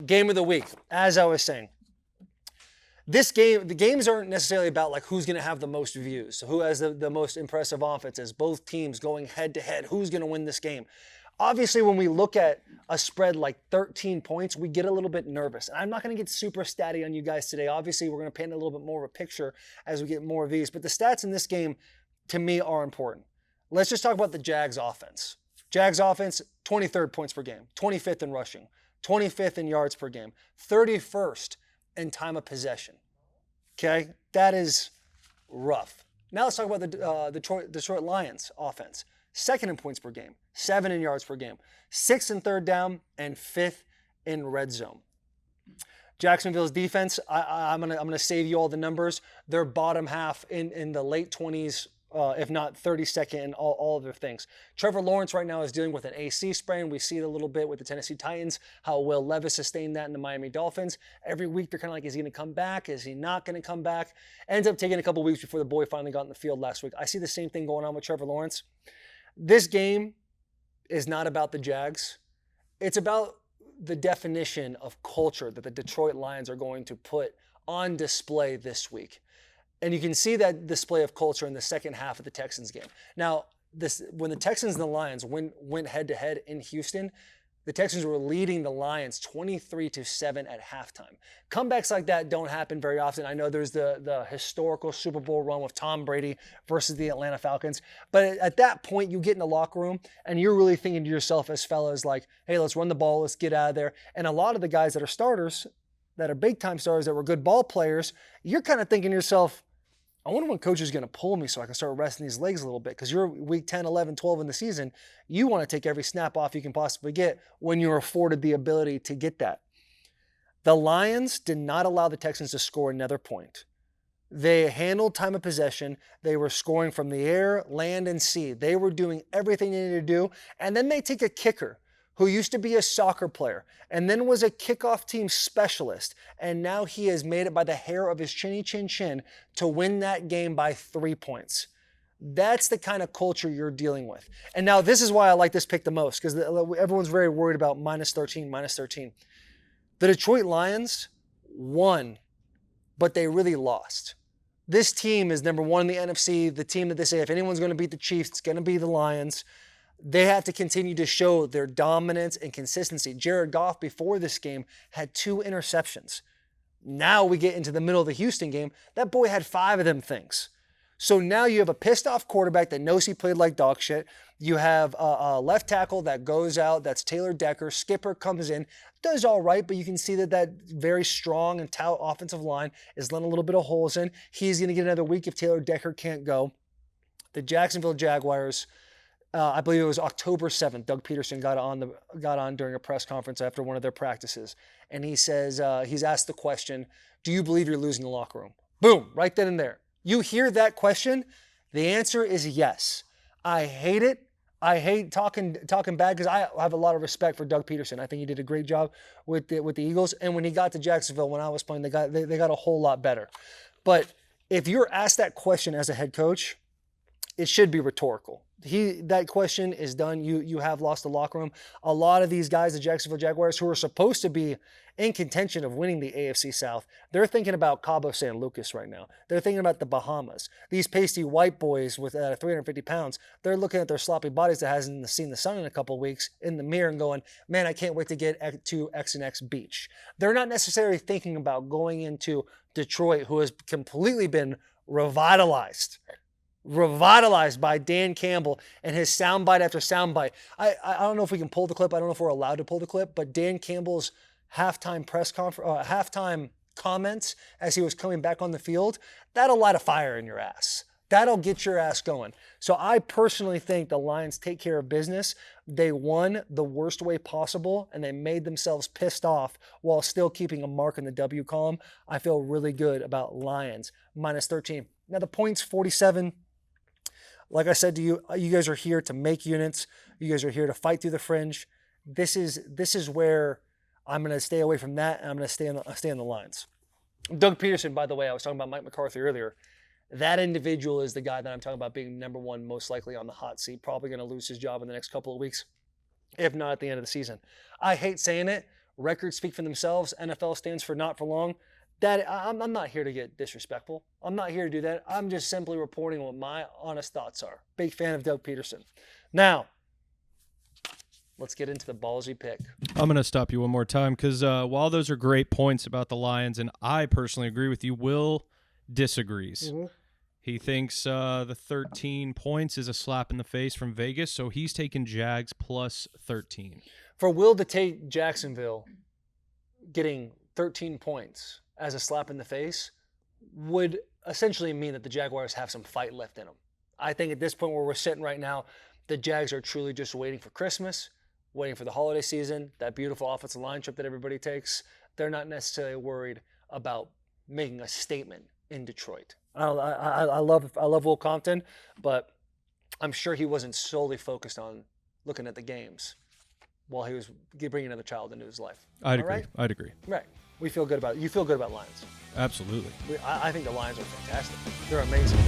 game of the week, as I was saying. This game, the games aren't necessarily about like who's going to have the most views, so who has the most impressive offenses, both teams going head to head, who's going to win this game. Obviously, when we look at a spread like 13 points, we get a little bit nervous. And I'm not going to get super statty on you guys today. Obviously, we're going to paint a little bit more of a picture as we get more of these. But the stats in this game, to me, are important. Let's just talk about the Jags offense. Jags offense, 23rd points per game, 25th in rushing, 25th in yards per game, 31st in time of possession. Okay? That is rough. Now let's talk about the Detroit Lions offense. 2nd in points per game, 7 in yards per game, 6th in third down, and 5th in red zone. Jacksonville's defense, I'm gonna save you all the numbers. They're bottom half in the late 20s, if not 32nd in all of their things. Trevor Lawrence right now is dealing with an AC sprain. We see it a little bit with the Tennessee Titans, how Will Levis sustained that in the Miami Dolphins. Every week they're kind of like, is he going to come back? Is he not going to come back? Ends up taking a couple weeks before the boy finally got in the field last week. I see the same thing going on with Trevor Lawrence. This game is not about the Jags. It's about the definition of culture that the Detroit Lions are going to put on display this week. And you can see that display of culture in the second half of the Texans game. Now, when the Texans and the Lions went head-to-head in Houston, the Texans were leading the Lions 23-7 at halftime. Comebacks like that don't happen very often. I know there's the historical Super Bowl run with Tom Brady versus the Atlanta Falcons. But at that point, you get in the locker room and you're really thinking to yourself as fellas like, hey, let's run the ball, let's get out of there. And a lot of the guys that are starters, that are big-time stars, that were good ball players, you're kind of thinking to yourself, I wonder when coach is going to pull me so I can start resting these legs a little bit, because you're week 10, 11, 12 in the season. You want to take every snap off you can possibly get when you're afforded the ability to get that. The Lions did not allow the Texans to score another point. They handled time of possession. They were scoring from the air, land, and sea. They were doing everything they needed to do. And then they take a kicker who used to be a soccer player and then was a kickoff team specialist, and now he has made it by the hair of his chinny chin chin to win that game by 3 points. That's the kind of culture you're dealing with. And now this is why I like this pick the most, because everyone's very worried about minus 13. The Detroit Lions won, but they really lost. This team is number one in the NFC, the team that they say if anyone's going to beat the Chiefs, it's going to be the Lions. They have to continue to show their dominance and consistency. Jared Goff, before this game, had 2 interceptions. Now we get into the middle of the Houston game. That boy had 5 of them things. So now you have a pissed off quarterback that knows he played like dog shit. You have a left tackle that goes out. That's Taylor Decker. Skipper comes in, does all right, but you can see that very strong and stout offensive line is letting a little bit of holes in. He's going to get another week if Taylor Decker can't go. The Jacksonville Jaguars, I believe it was October 7th, Doug Peterson got on during a press conference after one of their practices. And he says, he's asked the question, do you believe you're losing the locker room? Boom, right then and there. You hear that question, the answer is yes. I hate it. I hate talking bad, because I have a lot of respect for Doug Peterson. I think he did a great job with the Eagles. And when he got to Jacksonville, when I was playing, they got a whole lot better. But if you're asked that question as a head coach, it should be rhetorical. That question is done. You have lost the locker room. A lot of these guys, the Jacksonville Jaguars, who are supposed to be in contention of winning the AFC South, they're thinking about Cabo San Lucas right now. They're thinking about the Bahamas. These pasty white boys with 350 pounds, they're looking at their sloppy bodies that hasn't seen the sun in a couple of weeks in the mirror and going, man, I can't wait to get to X and X Beach. They're not necessarily thinking about going into Detroit, who has completely been revitalized by Dan Campbell and his soundbite after soundbite. I don't know if we can pull the clip. I don't know if we're allowed to pull the clip, but Dan Campbell's halftime halftime comments as he was coming back on the field, that'll light a fire in your ass. That'll get your ass going. So I personally think the Lions take care of business. They won the worst way possible, and they made themselves pissed off while still keeping a mark in the W column. I feel really good about Lions minus 13. Now the points, 47. Like I said to you, you guys are here to make units. You guys are here to fight through the fringe. This is where I'm going to stay away from that, and I'm going to stay on the Lions. Doug Peterson, by the way, I was talking about Mike McCarthy earlier. That individual is the guy that I'm talking about being number one, most likely on the hot seat, probably going to lose his job in the next couple of weeks, if not at the end of the season. I hate saying it. Records speak for themselves. NFL stands for not for long. I'm not here to get disrespectful. I'm not here to do that. I'm just simply reporting what my honest thoughts are. Big fan of Doug Peterson. Now, let's get into the ballsy pick. I'm going to stop you one more time because while those are great points about the Lions, and I personally agree with you, Will disagrees. Mm-hmm. He thinks the 13 points is a slap in the face from Vegas, so he's taking Jags plus 13. For Will to take Jacksonville getting 13 points as a slap in the face would essentially mean that the Jaguars have some fight left in them. I think at this point where we're sitting right now, the Jags are truly just waiting for Christmas, waiting for the holiday season, that beautiful offensive line trip that everybody takes. They're not necessarily worried about making a statement in Detroit. I love Will Compton, but I'm sure he wasn't solely focused on looking at the games while he was bringing another child into his life. I'd agree. Right? I'd agree. Right. We feel good about it. You feel good about Lions. Absolutely. I think the Lions are fantastic. They're amazing.